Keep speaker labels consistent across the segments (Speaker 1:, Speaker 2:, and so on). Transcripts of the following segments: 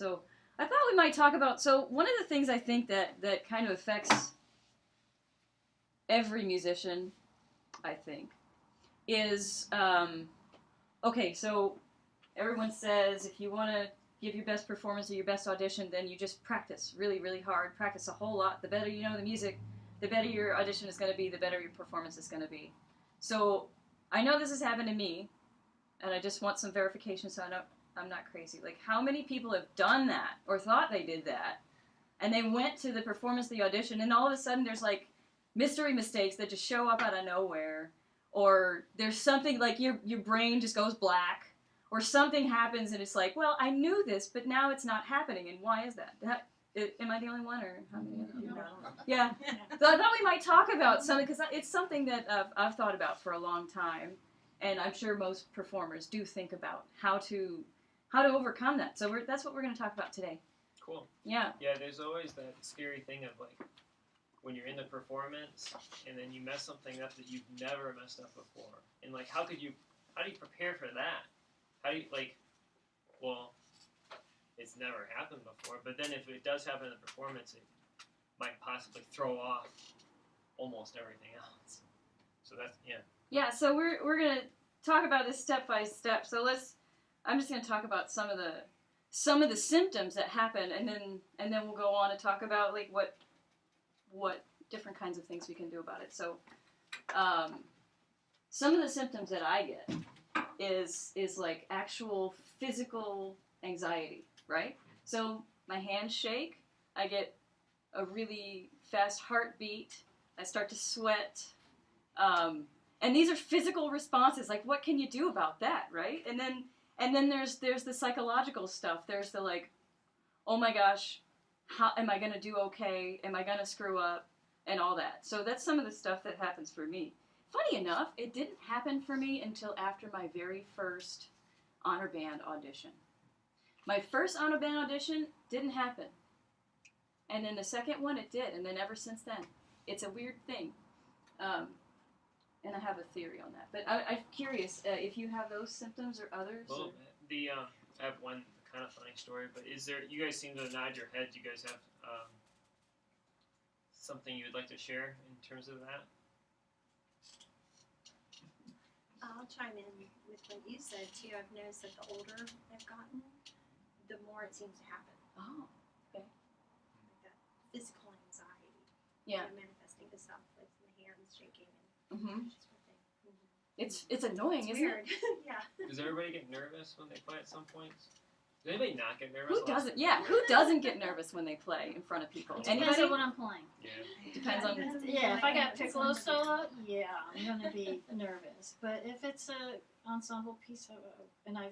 Speaker 1: So I thought we might talk about, so one of the things I think that kind of affects every musician, I think, is, okay, so everyone says if you want to give your best performance or your best audition, then you just practice really, really hard, practice a whole lot. The better you know the music, the better your audition is going to be, the better your performance is going to be. So I know this has happened to me, and I just want some verification so I'm not crazy. Like, how many people have done that or thought they did that, and they went to the performance, the audition, and all of a sudden there's like mystery mistakes that just show up out of nowhere, or there's something like your brain just goes black, or something happens and it's like, well, I knew this, but now it's not happening, and why is that? Am I the only one, or how many of you? Yeah. So I thought we might talk about something, because it's something that I've thought about for a long time, and I'm sure most performers do think about how to overcome that. So that's what we're going to talk about today.
Speaker 2: Cool.
Speaker 1: Yeah.
Speaker 2: Yeah, there's always that scary thing of like when you're in the performance and then you mess something up that you've never messed up before. And like how do you prepare for that? How do you well, it's never happened before, but then if it does happen in the performance, it might possibly throw off almost everything else. So that's
Speaker 1: Yeah, so we're going to talk about this step by step. So I'm just going to talk about some of the symptoms that happen, and then we'll go on to talk about like what different kinds of things we can do about it. So some of the symptoms that I get is like actual physical anxiety, right? So my hands shake, I get a really fast heartbeat, I start to sweat, and these are physical responses. Like, what can you do about that, right? And then there's the psychological stuff. There's the like, oh my gosh, how am I going to do okay? Am I going to screw up? And all that. So that's some of the stuff that happens for me. Funny enough, it didn't happen for me until after my very first honor band audition. My first honor band audition didn't happen. And then the second one, it did. And then ever since then, it's a weird thing. And I have a theory on that. But I'm curious if you have those symptoms or others.
Speaker 2: Well, I have one kind of funny story, but you guys seem to nod your head. Do you guys have something you would like to share in terms of that?
Speaker 3: I'll chime in with what you said too. I've noticed that the older I've gotten, the more it seems to happen.
Speaker 1: Oh, okay.
Speaker 3: Like that physical anxiety.
Speaker 1: Yeah.
Speaker 3: Manifesting itself with the hands shaking and
Speaker 1: Mm-hmm.
Speaker 3: sort of thing.
Speaker 1: It's annoying,
Speaker 3: It's
Speaker 1: isn't
Speaker 3: weird.
Speaker 1: it?
Speaker 3: Yeah.
Speaker 2: Does everybody get nervous when they play at some points? Does anybody not get nervous?
Speaker 1: Who doesn't? Yeah, who doesn't get nervous when they play in front of people?
Speaker 4: Depends
Speaker 1: Anybody?
Speaker 4: on what I'm playing.
Speaker 2: Yeah.
Speaker 1: Depends on.
Speaker 4: Yeah, if I got piccolo solo, yeah, I'm gonna be nervous. But if it's a ensemble piece and I'm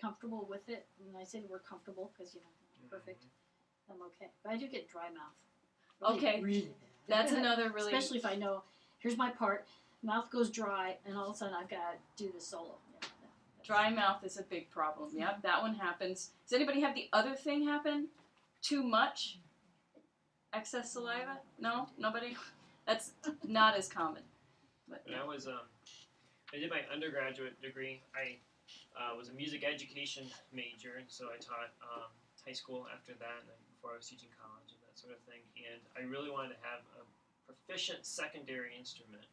Speaker 4: comfortable with it, and I say we're comfortable because I'm perfect, I'm okay. But I do get dry mouth.
Speaker 1: Okay.
Speaker 4: Really bad.
Speaker 1: That's another really.
Speaker 4: Especially if I know here's my part, mouth goes dry, and all of a sudden I've got to do the solo. Yeah.
Speaker 1: Dry mouth is a big problem. Yep, that one happens. Does anybody have the other thing happen? Too much? Excess saliva? No? Nobody? That's not as common. But
Speaker 2: When I did my undergraduate degree, I was a music education major, so I taught high school after that, and then before I was teaching college and that sort of thing. And I really wanted to have a proficient secondary instrument.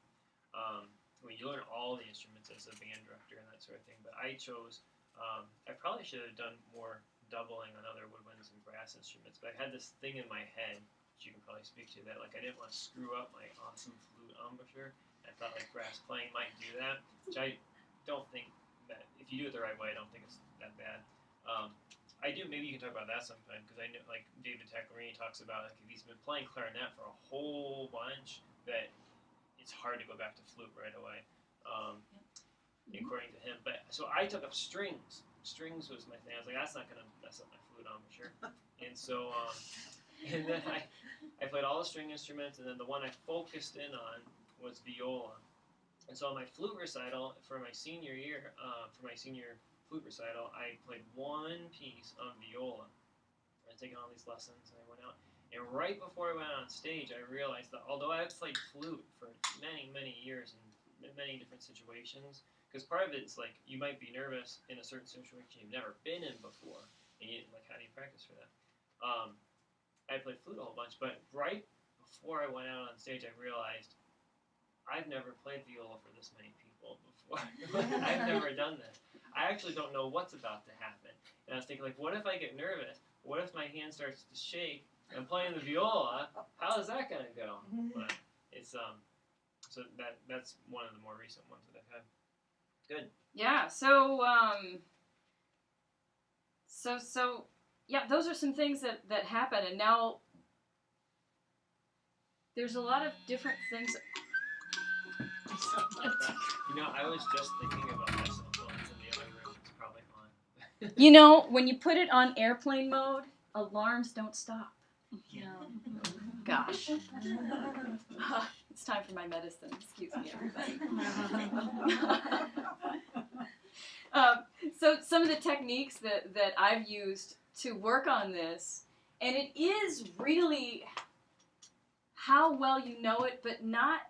Speaker 2: You learn all the instruments as a band director and that sort of thing, but I chose, I probably should have done more doubling on other woodwinds and brass instruments, but I had this thing in my head, which you can probably speak to, that like I didn't want to screw up my awesome flute embouchure. I thought like brass playing might do that, which I don't think that, if you do it the right way, I don't think it's that bad. I do, maybe you can talk about that sometime, because I know like David Taclerini talks about, like if he's been playing clarinet for a whole bunch, that it's hard to go back to flute right away, according to him. But so I took up strings. Strings was my thing. I was like, that's not going to mess up my flute embouchure. And so, and then I played all the string instruments, and then the one I focused in on was viola. And so on my flute recital for my senior year, for my senior flute recital, I played one piece on viola. I'd taken all these lessons, and I went out. And right before I went on stage, I realized that although I've played flute for many, many years in many different situations, because part of it is like you might be nervous in a certain situation you've never been in before, And how do you practice for that? I played flute a whole bunch, but right before I went out on stage, I realized I've never played viola for this many people before. I've never done this. I actually don't know what's about to happen. And I was thinking, what if I get nervous? What if my hand starts to shake? I'm playing the viola. How is that going to go? But it's so that's one of the more recent ones that I've had. Good.
Speaker 1: Yeah. So yeah, those are some things that happen, and now there's a lot of different things.
Speaker 2: I was just thinking about my cell phone in the other room. It's probably on.
Speaker 1: When you put it on airplane mode, alarms don't stop.
Speaker 2: Yeah.
Speaker 1: Gosh. It's time for my medicine. Excuse me, everybody. So some of the techniques that I've used to work on this, and it is really how well you know it, but not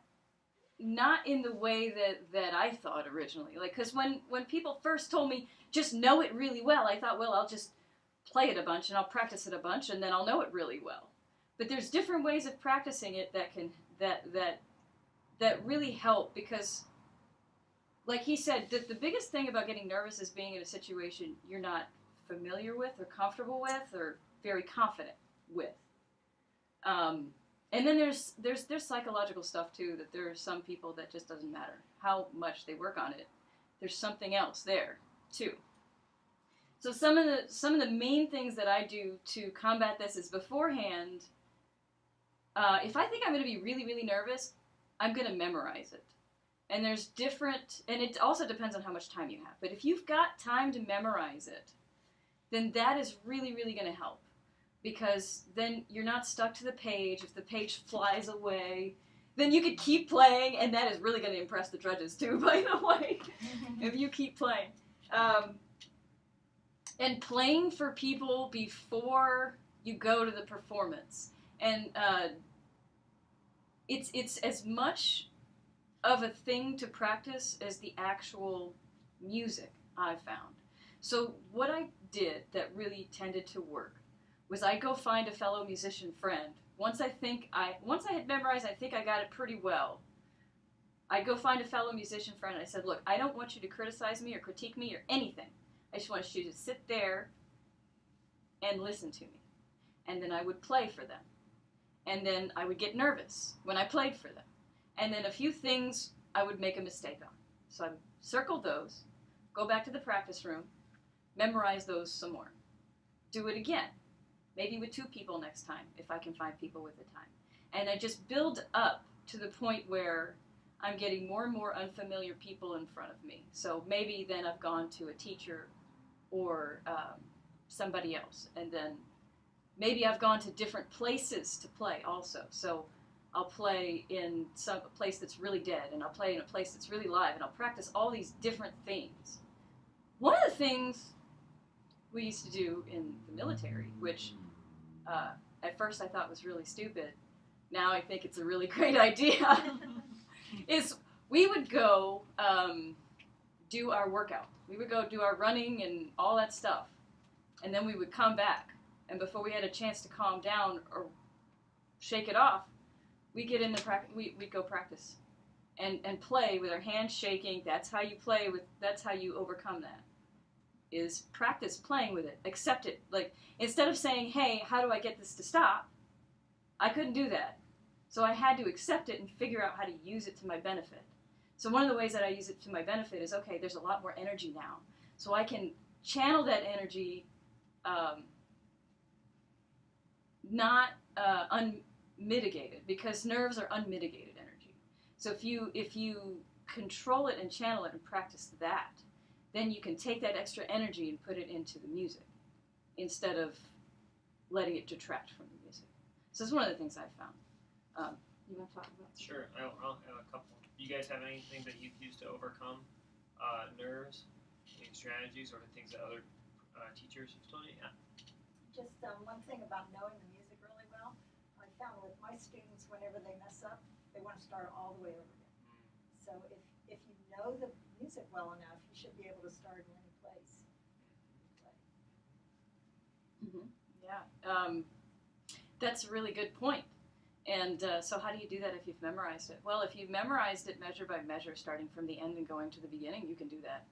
Speaker 1: in the way that I thought originally. Because when people first told me just know it really well, I thought, well, I'll just play it a bunch and I'll practice it a bunch and then I'll know it really well. But there's different ways of practicing it that really help, because like he said, the biggest thing about getting nervous is being in a situation you're not familiar with or comfortable with or very confident with. And then there's psychological stuff too, that there are some people that just doesn't matter how much they work on it. There's something else there too. So some of the main things that I do to combat this is beforehand, if I think I'm going to be really, really nervous, I'm going to memorize it. And there's different, and it also depends on how much time you have. But if you've got time to memorize it, then that is really, really going to help. Because then you're not stuck to the page. If the page flies away, then you could keep playing, and that is really going to impress the judges too, by the way, if you keep playing. And playing for people before you go to the performance. And it's as much of a thing to practice as the actual music, I've found. So what I did that really tended to work was I'd go find a fellow musician friend. Once I had memorized, I think I got it pretty well. I'd go find a fellow musician friend and I said, look, I don't want you to criticize me or critique me or anything. I just want you to sit there and listen to me. And then I would play for them. And then I would get nervous when I played for them. And then a few things I would make a mistake on. So I would circle those, go back to the practice room, memorize those some more. Do it again. Maybe with 2 people next time, if I can find people with the time. And I just build up to the point where I'm getting more and more unfamiliar people in front of me. So maybe then I've gone to a teacher or somebody else. And then maybe I've gone to different places to play also. So I'll play in a place that's really dead, and I'll play in a place that's really live, and I'll practice all these different things. One of the things we used to do in the military, which at first I thought was really stupid, now I think it's a really great idea, is we would go do our workout. We would go do our running and all that stuff, and then we would come back, and before we had a chance to calm down or shake it off, we'd get into we'd go practice and play with our hands shaking. That's how you play with. That's how you overcome that. Is practice playing with it. Accept it. Like, instead of saying, hey, how do I get this to stop? I couldn't do that. So I had to accept it and figure out how to use it to my benefit. So one of the ways that I use it to my benefit is, okay, there's a lot more energy now. So I can channel that energy not unmitigated, because nerves are unmitigated energy. So if you control it and channel it and practice that, then you can take that extra energy and put it into the music instead of letting it detract from the music. So that's one of the things I've found. You want to talk about that?
Speaker 2: Sure, I'll have a couple. You guys have anything that you've used to overcome nerves, any strategies, or things that other teachers have told you? Yeah.
Speaker 3: Just one thing about knowing the music really well, I found with my students, whenever they mess up, they want to start all the way over again. So if you know the music well enough, you should be able to start in any place.
Speaker 1: Yeah. That's a really good point. And so how do you do that if you've memorized it? Well, if you've memorized it measure by measure, starting from the end and going to the beginning, you can do that.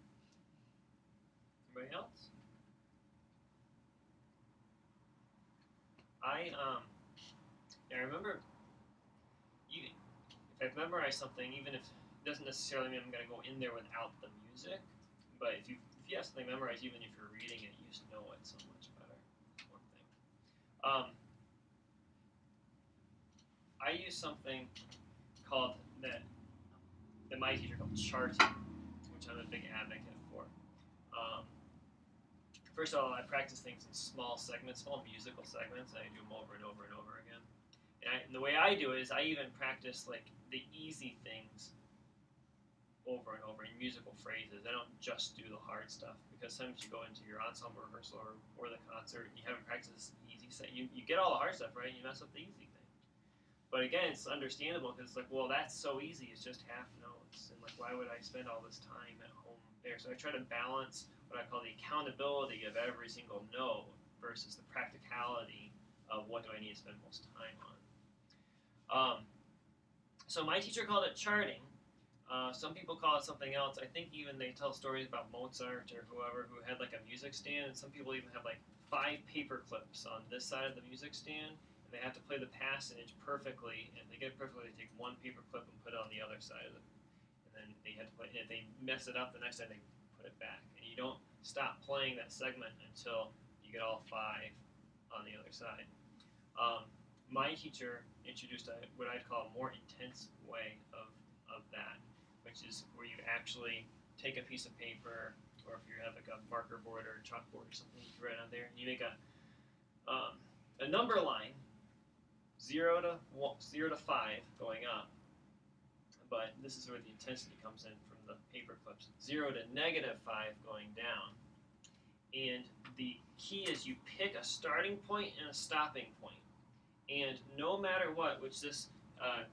Speaker 2: Anybody else? I remember, if I've memorized something, even if it doesn't necessarily mean I'm going to go in there without the music, but if you have something memorized, even if you're reading it, you just know it so much better. One thing. I use something called that my teacher called charting, which I'm a big advocate for. First of all, I practice things in small segments, small musical segments, and I do them over and over and over again. And the way I do it is I even practice like the easy things over and over in musical phrases. I don't just do the hard stuff, because sometimes you go into your ensemble rehearsal or the concert and you haven't practiced this easy set. You get all the hard stuff right and you mess up the easy thing. But again, it's understandable because it's like, well, that's so easy. It's just half notes. And like, why would I spend all this time at home there? So I try to balance what I call the accountability of every single note versus the practicality of what do I need to spend most time on. So my teacher called it charting. Some people call it something else. I think even they tell stories about Mozart or whoever who had like a music stand, and some people even have like 5 paper clips on this side of the music stand, and they have to play the passage perfectly, and if they get it perfectly, they take one paper clip and put it on the other side of it, and then they have to play, and if they mess it up the next time, they put it back, and you don't stop playing that segment until you get all 5 on the other side. My teacher introduced what I'd call a more intense way of that, which is where you actually take a piece of paper, or if you have like a marker board or a chalkboard or something, you write on there, and you make a number line, 0 to 5 going up, but this is where the intensity comes in from the paper clips. 0 to -5 going down, and the key is you pick a starting point and a stopping point. And no matter what, which this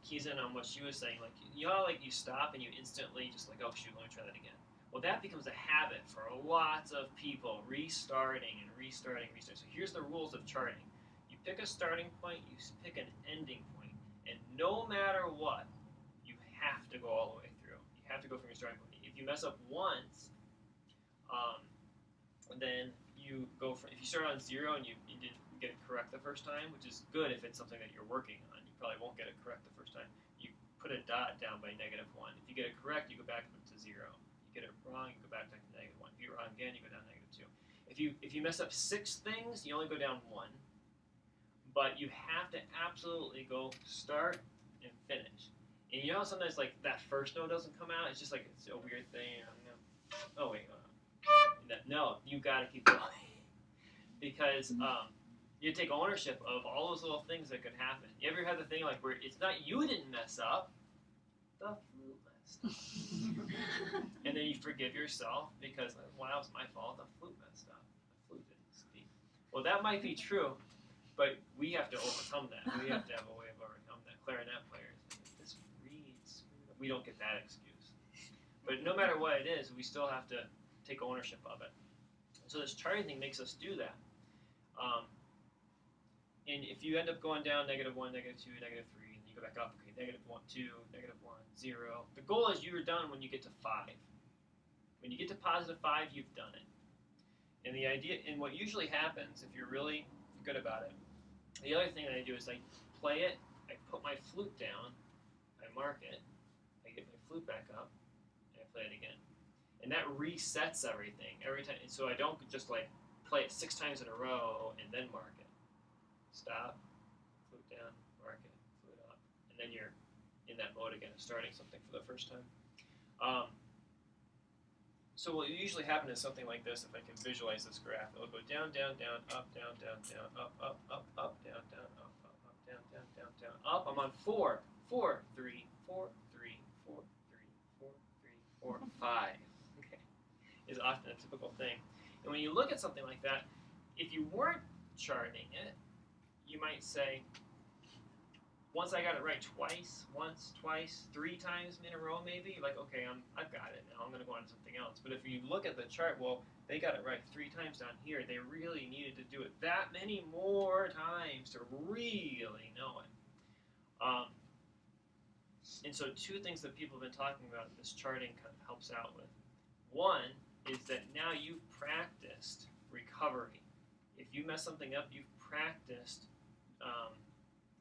Speaker 2: keys in on what she was saying, like, you know how like you stop and you instantly just like, oh shoot, let me try that again. Well, that becomes a habit for lots of people, restarting and restarting. So here's the rules of charting. You pick a starting point, you pick an ending point, and no matter what, you have to go all the way through. You have to go from your starting point. If you mess up once, then you go from, if you start on 0 and you didn't get it correct the first time, which is good if it's something that you're working on. You probably won't get it correct the first time. You put a dot down by -1. If you get it correct, you go back up to 0. You get it wrong, you go back down to -1. If you get it wrong again, you go down -2. If you mess up 6 things, you only go down 1. But you have to absolutely go start and finish. And you know how sometimes like that first note doesn't come out? It's just like it's a weird thing. Oh wait, no, you got to keep going. Because you take ownership of all those little things that could happen. You ever had the thing like where it's not you didn't mess up, the flute messed up. And then you forgive yourself because, well, that was my fault, the flute messed up. The flute didn't speak. Well, that might be true, but we have to overcome that. We have to have a way of overcoming that. Clarinet players, this reeds, we don't get that excuse. But no matter what it is, we still have to take ownership of it. So this charting thing makes us do that. And if you end up going down -1, -2, -3, and you go back up, okay, -1, 2, -1, 0. The goal is you're done when you get to 5. When you get to +5, you've done it. And the idea, and what usually happens if you're really good about it, the other thing that I do is I play it, I put my flute down, I mark it, I get my flute back up, and I play it again. And that resets everything every time. And so I don't just like play it 6 times in a row and then mark it. Stop, flute down, mark it, flute up, and then you're in that mode again of starting something for the first time. So what usually happens is something like this. If I can visualize this graph, it'll go down, down, down, up, down, down, down, up, up, up, up, down, down, up, up, up, down, down, down, down, up. I'm on 4, 4, 3, 4, 3, 4, 3, 4, 3, 4, 5. Okay, is often a typical thing. And when you look at something like that, if you weren't charting it, you might say, once I got it right once, twice, 3 times in a row maybe, like, okay, I've got it now, I'm going to go on to something else. But if you look at the chart, well, they got it right 3 times down here. They really needed to do it that many more times to really know it. And so 2 things that people have been talking about this charting kind of helps out with. One is that now you've practiced recovery. If you mess something up, you've practiced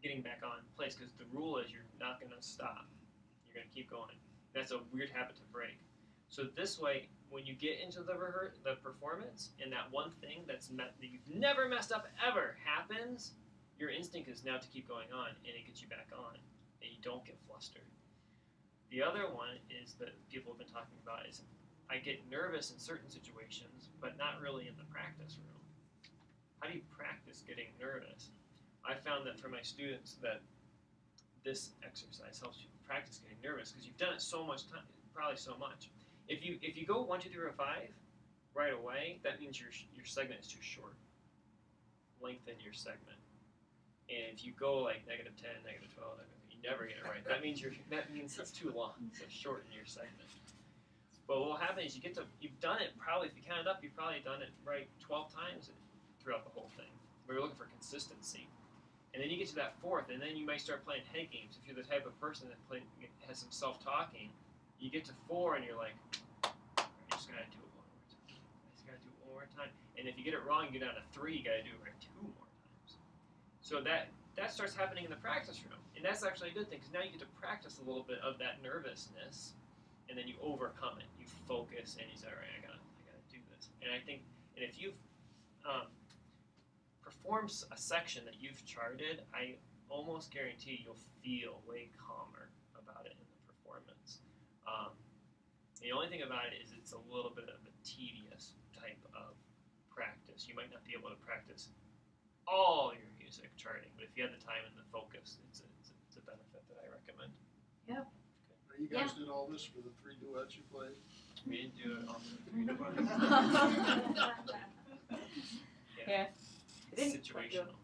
Speaker 2: getting back on place, because the rule is you're not going to stop. You're going to keep going. That's a weird habit to break. So this way, when you get into the performance, and that one thing that you've never messed up ever happens, your instinct is now to keep going on, and it gets you back on, and you don't get flustered. The other one is that people have been talking about is I get nervous in certain situations, but not really in the practice room. How do you practice getting nervous? I found that for my students that this exercise helps you practice getting nervous, because you've done it so much time, probably so much. If you go 1, 2, 3, or 5 right away, that means your segment is too short. Lengthen your segment. And if you go like -10, -12, you never get it right. That means it's too long. So shorten your segment. But what will happen is you've done it probably, if you count it up, you've probably done it right 12 times throughout the whole thing. But you're looking for consistency. And then you get to that 4th, and then you might start playing head games. If you're the type of person that has some self-talking, you get to 4 and you're like, I just gotta do it one more time. I just gotta do it one more time. And if you get it wrong, you get down to 3, you gotta do it right 2 more times. So that starts happening in the practice room. And that's actually a good thing, because now you get to practice a little bit of that nervousness, and then you overcome it. You focus, and you say, all right, I gotta do this. And I think, and if you've performed a section that you've charted, I almost guarantee you'll feel way calmer about it in the performance. The only thing about it is it's a little bit of a tedious type of practice. You might not be able to practice all your music charting, but if you have the time and the focus, it's a benefit that I recommend.
Speaker 1: Yeah.
Speaker 5: Now, you guys did all this for the 3 duets you played?
Speaker 2: We didn't do it all for the 3 duets.
Speaker 1: Yeah.
Speaker 2: Situational.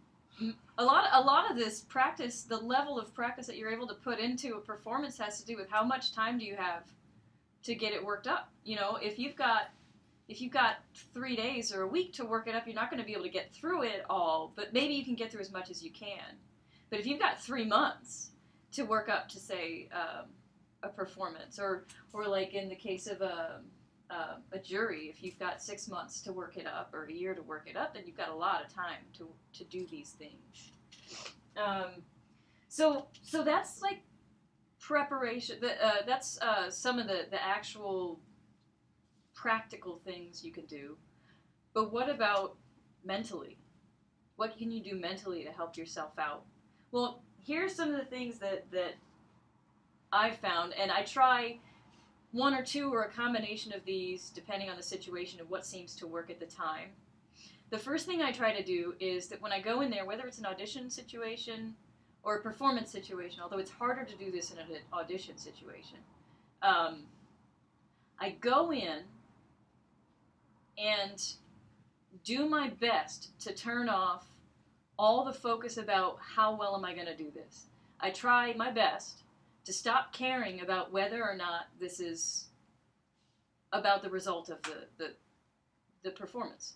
Speaker 1: A lot of this practice, the level of practice that you're able to put into a performance has to do with how much time do you have to get it worked up. You know, if you've got 3 days or a week to work it up, you're not going to be able to get through it all, but maybe you can get through as much as you can. But if you've got 3 months to work up to, say, a performance, or like in the case of a jury, if you've got 6 months to work it up or a year to work it up, then you've got a lot of time to do these things. So that's like preparation. That's some of the actual practical things you can do. But what about mentally? What can you do mentally to help yourself out? Well, here's some of the things that I've found, and I try 1 or 2 or a combination of these depending on the situation of what seems to work at the time. The first thing I try to do is that when I go in there, whether it's an audition situation or a performance situation, although it's harder to do this in an audition situation, I go in and do my best to turn off all the focus about how well am I going to do this. I try my best to stop caring about whether or not this is about the result of the performance.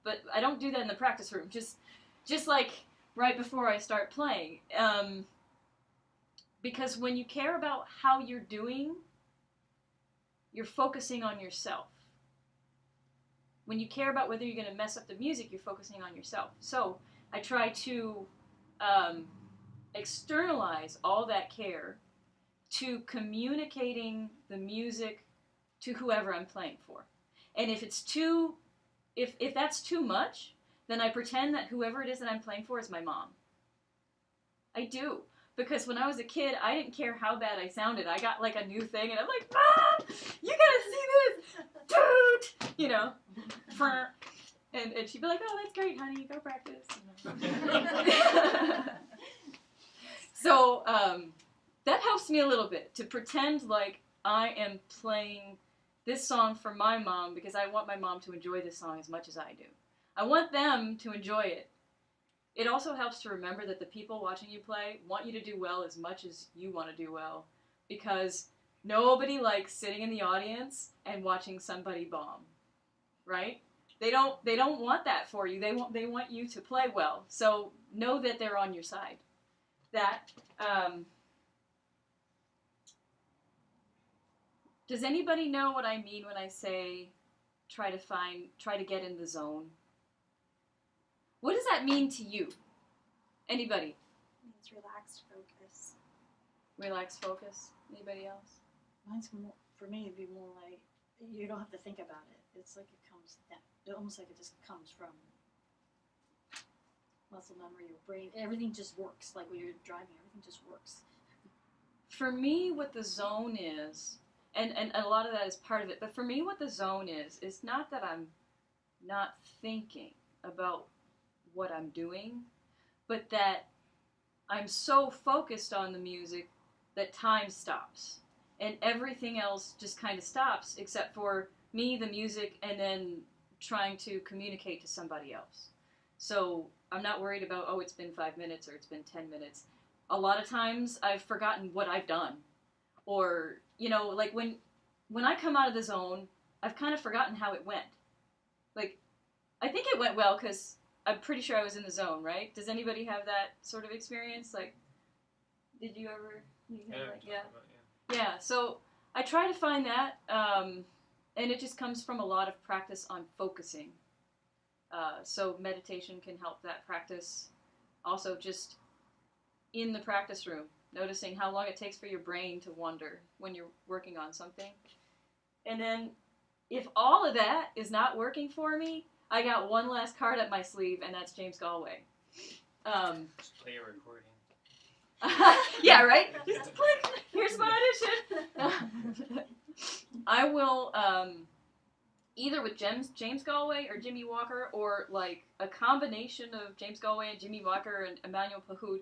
Speaker 1: But I don't do that in the practice room, just like right before I start playing. Because when you care about how you're doing, you're focusing on yourself. When you care about whether you're going to mess up the music, you're focusing on yourself. So I try to externalize all that care to communicating the music to whoever I'm playing for. And if that's too much, then I pretend that whoever it is that I'm playing for is my mom. I do. Because when I was a kid, I didn't care how bad I sounded. I got like a new thing, and I'm like, Mom, you gotta see this! Dude! You know? And she'd be like, oh, that's great, honey, go practice. So, that helps me a little bit, to pretend like I am playing this song for my mom because I want my mom to enjoy this song as much as I do. I want them to enjoy it it also helps to remember that the people watching you play want you to do well as much as you want to do well, because nobody likes sitting in the audience and watching somebody bomb, right? They don't want that for you. They want you to play well. So know that they're on your side. Does anybody know what I mean when I say try to get in the zone? What does that mean to you? Anybody?
Speaker 6: It's relaxed focus.
Speaker 1: Relaxed focus. Anybody else?
Speaker 4: Mine's more, for me, it'd be more like you don't have to think about it. It's like it comes down. Almost like it just comes from muscle memory, your brain. Everything just works. Like when you're driving, everything just works.
Speaker 1: For me, what the zone is, and a lot of that is part of it, but for me, what the zone is not that I'm not thinking about what I'm doing, but that I'm so focused on the music that time stops. And everything else just kind of stops, except for me, the music, and then trying to communicate to somebody else. So I'm not worried about, oh, it's been 5 minutes or it's been 10 minutes. A lot of times I've forgotten what I've done. Or, you know, like when I come out of the zone, I've kind of forgotten how it went. Like, I think it went well because I'm pretty sure I was in the zone, right? Does anybody have that sort of experience? Like, did you ever? Yeah, so I try to find that, and it just comes from a lot of practice on focusing. So meditation can help that practice. Also, just in the practice room, noticing how long it takes for your brain to wander when you're working on something. And then, if all of that is not working for me, I got one last card up my sleeve, and that's James Galway.
Speaker 2: Just play a recording.
Speaker 1: Yeah, right? Just click. Here's my audition. I will either with James Galway or Jimmy Walker, or like a combination of James Galway and Jimmy Walker and Emmanuel Pahoud,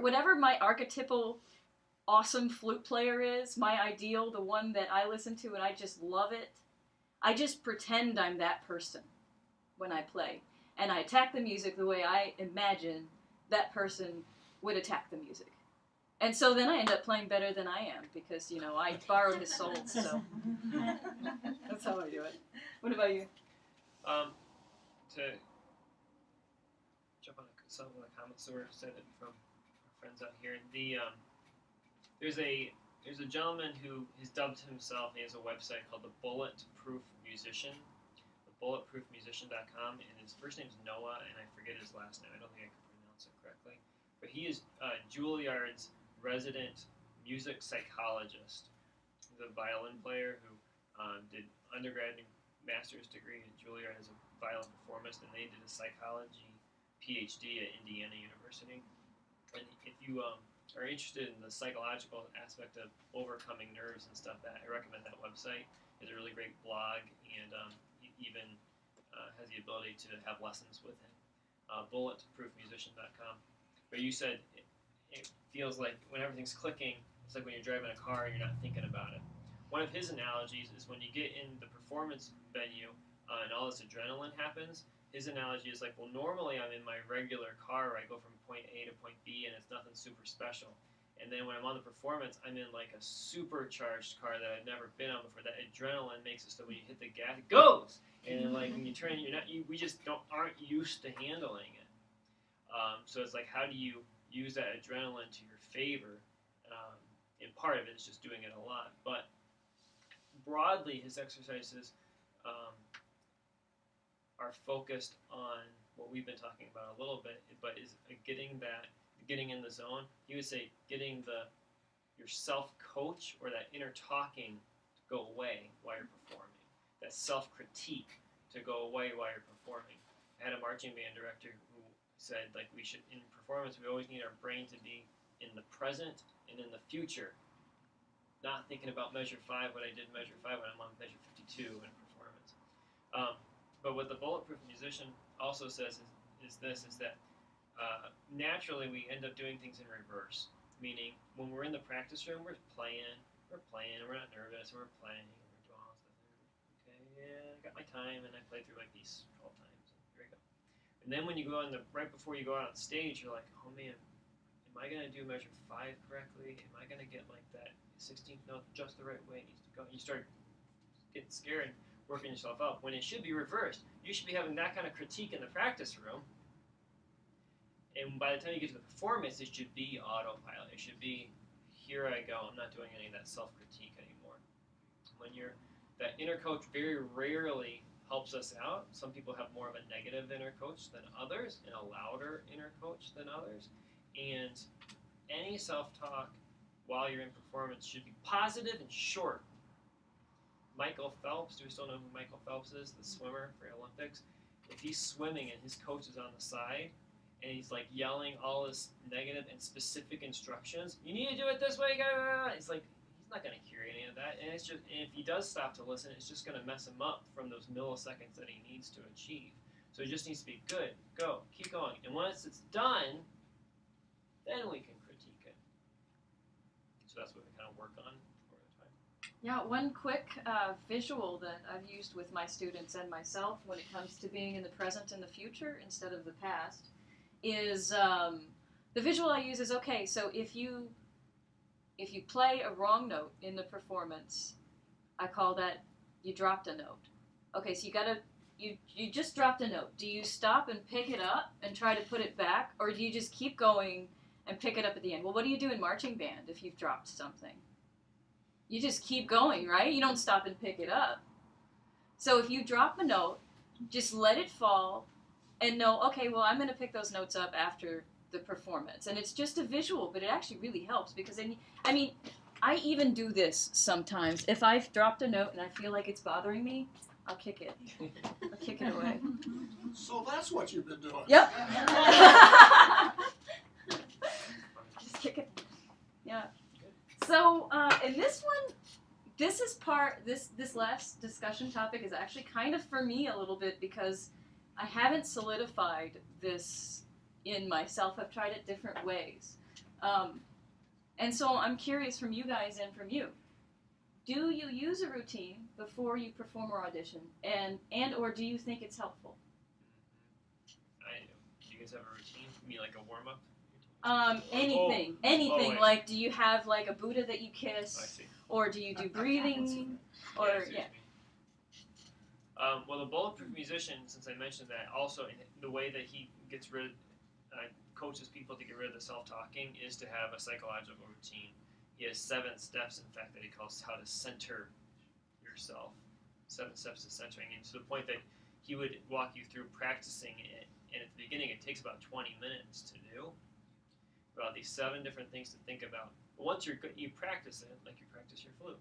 Speaker 1: whatever my archetypal awesome flute player is, my ideal, the one that I listen to and I just love it. I just pretend I'm that person when I play, and I attack the music the way I imagine that person would attack the music. And so then I end up playing better than I am, because, you know, I borrowed his soul, so that's how I do it. What about you?
Speaker 2: To jump on some of the comments that were said from our friends out here, there's a gentleman who has dubbed himself, he has a website called the BulletProof Musician, BulletProofMusician.com, and his first name's Noah, and I forget his last name. I don't think I can pronounce it correctly. But he is Juilliard's resident music psychologist. He's a violin player who did undergrad and master's degree at Juilliard as a violin performist, and they did a psychology PhD at Indiana University. And if you are interested in the psychological aspect of overcoming nerves and stuff, I recommend that website. It's a really great blog, and he even has the ability to have lessons with him. BulletProofMusician.com. But you said it feels like when everything's clicking, it's like when you're driving a car and you're not thinking about it. One of his analogies is when you get in the performance venue and all this adrenaline happens, his analogy is like, well, normally I'm in my regular car where I go from point A to point B and it's nothing super special. And then when I'm on the performance, I'm in like a supercharged car that I've never been on before. That adrenaline makes it so when you hit the gas, it goes. And then like when you turn, we just aren't used to handling it. So it's like, how do you use that adrenaline to your favor? And part of it is just doing it a lot. But broadly, his exercises are focused on what we've been talking about a little bit, but is getting in the zone. He would say getting your self-coach or that inner talking to go away while you're performing. That self-critique to go away while you're performing. I had a marching band director who said, like, we should, in performance, we always need our brain to be in the present and in the future. Not thinking about measure 5, what I did measure 5 when I'm on measure 52 in a performance. But what the Bulletproof Musician also says is that naturally we end up doing things in reverse. Meaning, when we're in the practice room, we're playing, and we're not nervous, and we're playing, and we're doing all this stuff. Okay, yeah, I got my time, and I played through my piece 12 times, and here we go. And then when you go right before you go out on stage, you're like, oh man, am I gonna do measure 5 correctly? Am I gonna get like that 16th note just the right way it needs to go? You start getting scared and working yourself up when it should be reversed. You should be having that kind of critique in the practice room. And by the time you get to the performance, it should be autopilot. It should be, here I go. I'm not doing any of that self-critique anymore. When that inner coach very rarely helps us out. Some people have more of a negative inner coach than others, and a louder inner coach than others. And any self-talk while you're in performance should be positive and short. Michael Phelps, do we still know who Michael Phelps is? The swimmer for Olympics. If he's swimming and his coach is on the side, and he's like yelling all this negative and specific instructions, you need to do it this way, it's like, he's not going to hear any of that, and it's just, and if he does stop to listen, it's just going to mess him up from those milliseconds that he needs to achieve. So it just needs to be good, go, keep going, and once it's done, then we can critique it. So that's what we kind of work on for the time.
Speaker 1: Yeah, one quick visual that I've used with my students and myself when it comes to being in the present and the future instead of the past is the visual I use is, okay, so if you play a wrong note in the performance, I call that you dropped a note. Okay, so you just dropped a note. Do you stop and pick it up and try to put it back, or do you just keep going and pick it up at the end? Well, what do you do in marching band if you've dropped something? You just keep going, right? You don't stop and pick it up. So if you drop a note, just let it fall and know, okay, well, I'm going to pick those notes up after the performance. And it's just a visual, but it actually really helps because, I mean, I even do this sometimes. If I've dropped a note and I feel like it's bothering me, I'll kick it. I'll kick it away.
Speaker 5: So that's what you've been doing.
Speaker 1: Yep. Just kick it. Yeah. So, in this one, this last discussion topic is actually kind of for me a little bit because I haven't solidified this in myself. I've tried it different ways. And so I'm curious from you guys and from you. Do you use a routine before you perform or audition? And or do you think it's helpful?
Speaker 2: I do. Do you guys have a routine? You mean like a warm-up?
Speaker 1: Anything. Anything. Like, do you have like a Buddha that you kiss?
Speaker 2: I see.
Speaker 1: Or do you do breathing? Or, yeah.
Speaker 2: Well, the Bulletproof Musician, since I mentioned that, also in the way that he gets rid, coaches people to get rid of the self-talking is to have a psychological routine. He has 7 steps, in fact, that he calls how to center yourself. 7 steps to centering, and to the point that he would walk you through practicing it. And at the beginning, it takes about 20 minutes to do. About these 7 different things to think about. But once you're good, you practice it like you practice your flute.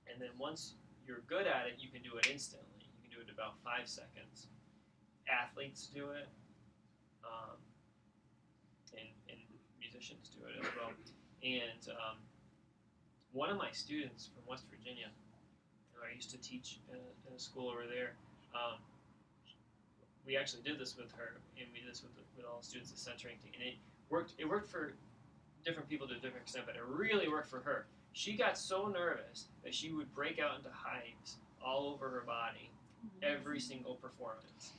Speaker 2: And then once you're good at it, you can do it instantly. You can do it in about 5 seconds. Athletes do it, and musicians do it as well. And one of my students from West Virginia, I used to teach in a school over there, we actually did this with her, and we did this with all the students, the centering thing, and it worked for different people to a different extent, but it really worked for her. She got so nervous that she would break out into hives all over her body every single performance.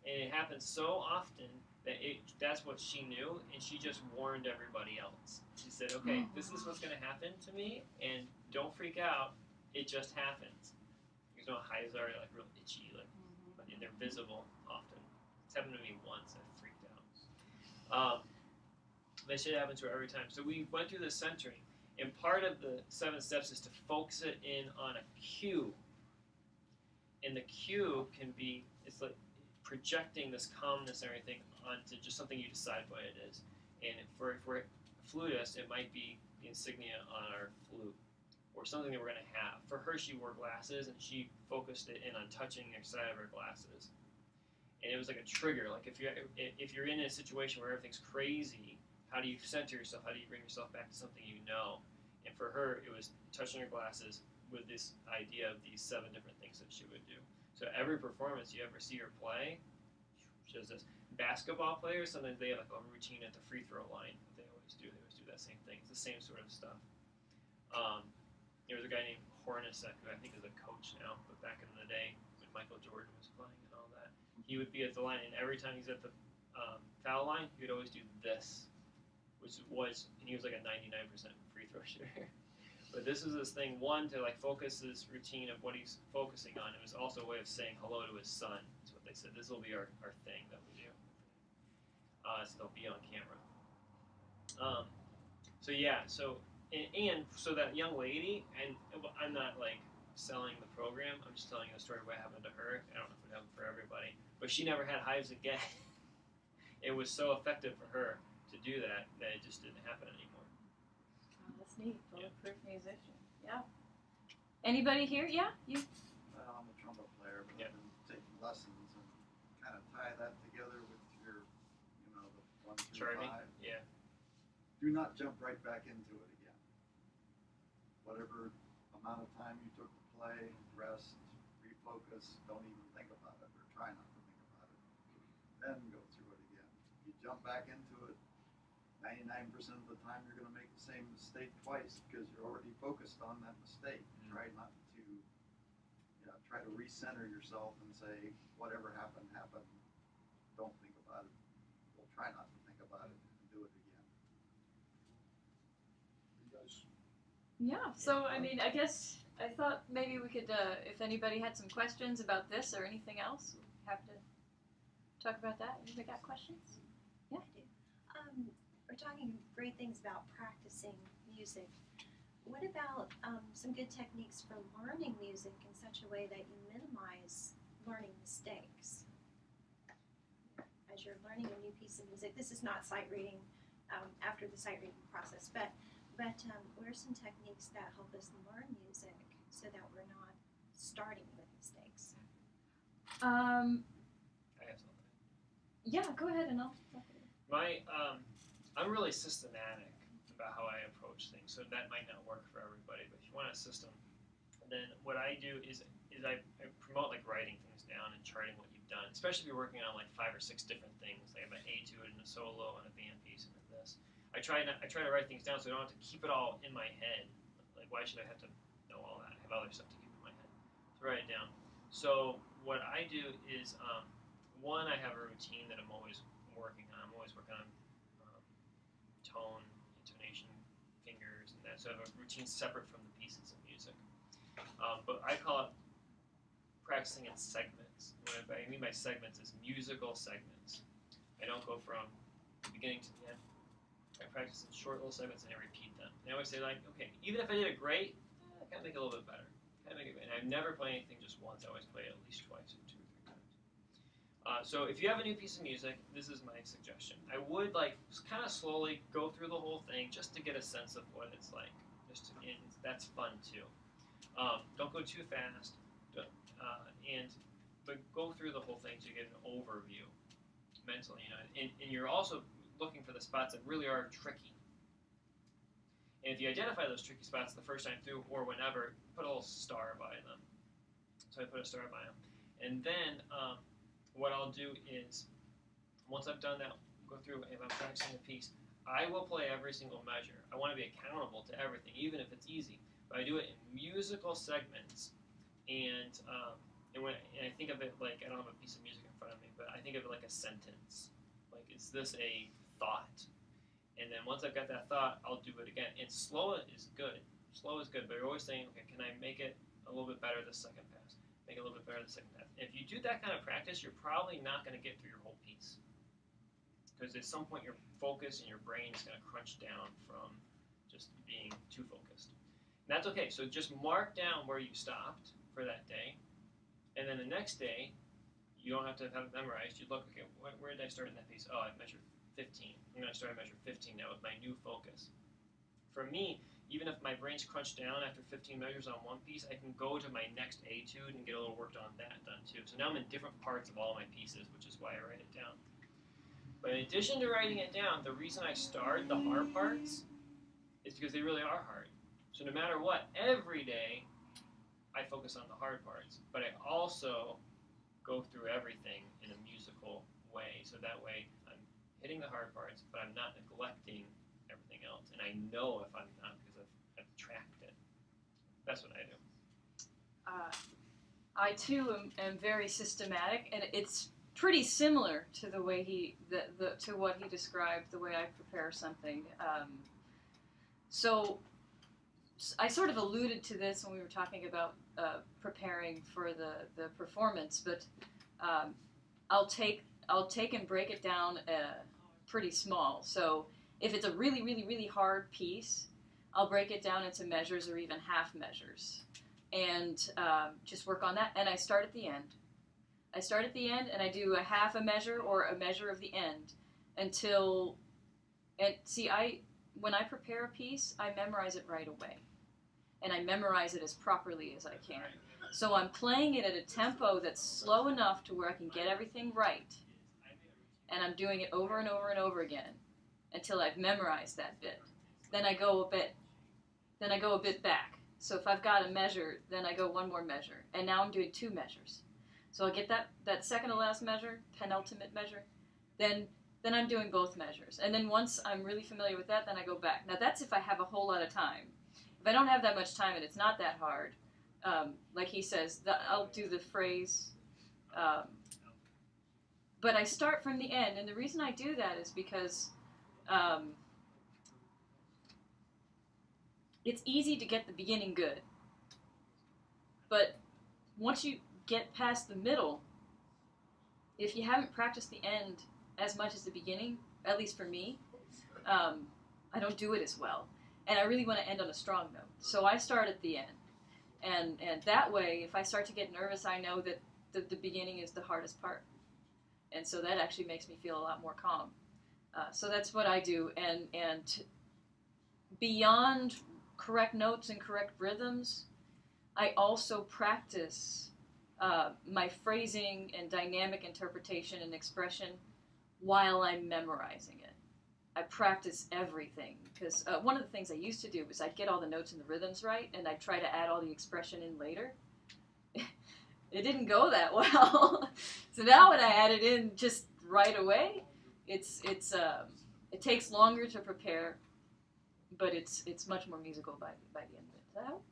Speaker 2: And it happened so often that that's what she knew, and she just warned everybody else. She said, okay, this is what's going to happen to me, and don't freak out. It just happens. Because hives are like real itchy, and they're visible often. It's happened to me once. I freaked out. That shit happens to her every time. So we went through the centering, and part of the 7 steps is to focus it in on a cue. And the cue can be, it's like projecting this calmness and everything onto just something you decide what it is. And if we're a flutist, it might be the insignia on our flute, or something that we're going to have. For her, she wore glasses, and she focused it in on touching the side of her glasses. And it was like a trigger. Like if you're in a situation where everything's crazy, how do you center yourself? How do you bring yourself back to something you know? And for her, it was touching her glasses with this idea of these 7 different things that she would do. So every performance you ever see her play, she does this. Basketball players, sometimes they have like a routine at the free throw line. They always do that same thing. It's the same sort of stuff. There was a guy named Hornacek, who I think is a coach now, but back in the day when Michael Jordan was playing and all that, he would be at the line, and every time he's at the foul line, he would always do this, which was, and he was like a 99% free throw shooter. But this was his thing, one, to like focus his routine of what he's focusing on. It was also a way of saying hello to his son. That's what they said. This will be our thing that we do. So they'll be on camera. So yeah, so and so that young lady, and I'm not like selling the program. I'm just telling you a story of what happened to her. I don't know if it happened for everybody, but she never had hives again. It was so effective for her to do that it just didn't happen anymore.
Speaker 1: Oh, that's neat. Bulletproof musician. Yeah. Anybody here? Yeah, you.
Speaker 7: Well, I'm a trumpet player, but
Speaker 2: Yeah.
Speaker 7: I've been taking lessons and kind of tie that together with your, the 1 through
Speaker 2: Charming.
Speaker 7: 5.
Speaker 2: Yeah.
Speaker 7: Do not jump right back into it again. Whatever amount of time you took to play, rest, refocus, don't even think about it, or try not to think about it. Then go through it again. You jump back into it, 99% of the time you're going to make the same mistake twice because you're already focused on that mistake. Try not to, try to recenter yourself and say, whatever happened, happened. Don't think about it. We'll try not to think about it and do it again.
Speaker 5: You guys,
Speaker 1: Yeah. So I mean, I guess I thought maybe we could, if anybody had some questions about this or anything else, we'd have to talk about that. Anybody got questions?
Speaker 6: I do. We're talking great things about practicing music. What about some good techniques for learning music in such a way that you minimize learning mistakes? As you're learning a new piece of music, this is not sight reading after the sight reading process, but what are some techniques that help us learn music so that we're not starting with mistakes?
Speaker 2: I have something.
Speaker 1: Yeah. Go ahead, and I'll.
Speaker 2: I'm really systematic about how I approach things, so that might not work for everybody. But if you want a system, then what I do is I promote like writing things down and charting what you've done, especially if you're working on like 5 or 6 different things. Like I have an etude and a solo and a band piece and then this. I try to write things down so I don't have to keep it all in my head. Like why should I have to know all that? I have other stuff to keep in my head. So write it down. So what I do is one, I have a routine that I'm always working on. I'm always working on tone, intonation, fingers, and that. So I have a routine separate from the pieces of music. But I call it practicing in segments. What I mean by segments is musical segments. I don't go from the beginning to the end. I practice in short little segments and I repeat them. And I always say like, okay, even if I did it great, I gotta make it a little bit better. And I've never played anything just once. I always play it at least twice or 2 or 3 times. So if you have a new piece of music, this is my suggestion. I would like kind of slowly go through the whole thing just to get a sense of what it's like. That's fun too. Don't go too fast, but go through the whole thing to get an overview mentally. And you're also looking for the spots that really are tricky. And if you identify those tricky spots the first time through or whenever, put a little star by them. So I put a star by them, and then. What I'll do is, once I've done that, go through, if I'm practicing a piece, I will play every single measure. I want to be accountable to everything, even if it's easy. But I do it in musical segments, and I think of it like, I don't have a piece of music in front of me, but I think of it like a sentence. Like, is this a thought? And then once I've got that thought, I'll do it again. And slow is good. Slow is good, but you're always saying, okay, can I make it a little bit better the second pass? Make it a little bit better the second pass. If you do that kind of practice, you're probably not going to get through your whole piece. Because at some point your focus and your brain is going to crunch down from just being too focused. And that's okay. So just mark down where you stopped for that day. And then the next day, you don't have to have it memorized. You look, okay, where did I start in that piece? Oh, I measured 15. I'm going to start at measure 15 now with my new focus. For me, even if my brain's crunched down after 15 measures on one piece, I can go to my next etude and get a little work on that done too. So now I'm in different parts of all my pieces, which is why I write it down. But in addition to writing it down, the reason I start the hard parts is because they really are hard. So no matter what, every day I focus on the hard parts, but I also go through everything in a musical way. So that way I'm hitting the hard parts, but I'm not neglecting everything else. And I know if I'm not, because I've tracked it. That's what I do.
Speaker 1: I too am very systematic, and it's pretty similar to the way to what he described, the way I prepare something. So I sort of alluded to this when we were talking about preparing for the performance, but I'll take and break it down pretty small. So if it's a really, really, really hard piece, I'll break it down into measures or even half measures, and just work on that. And I start at the end. And I do a half a measure or a measure of the end until. And see, when I prepare a piece, I memorize it right away, and I memorize it as properly as I can. So I'm playing it at a tempo that's slow enough to where I can get everything right, and I'm doing it over and over and over again until I've memorized that bit. Then I go a bit back. So if I've got a measure, then I go one more measure, and now I'm doing 2 measures. So I'll get that second to last measure, penultimate measure, then I'm doing both measures. And then once I'm really familiar with that, then I go back. Now that's if I have a whole lot of time. If I don't have that much time and it's not that hard, like he says, I'll do the phrase, but I start from the end. And the reason I do that is because it's easy to get the beginning good. But once you get past the middle, if you haven't practiced the end as much as the beginning, at least for me, I don't do it as well. And I really want to end on a strong note. So I start at the end. And that way, if I start to get nervous, I know that the beginning is the hardest part. And so that actually makes me feel a lot more calm. So that's what I do. And beyond correct notes and correct rhythms, I also practice my phrasing and dynamic interpretation and expression while I'm memorizing it. I practice everything, because one of the things I used to do was I'd get all the notes and the rhythms right, and I'd try to add all the expression in later. It didn't go that well. So now when I add it in just right away, it takes longer to prepare, but it's much more musical by the end of it. Does that help?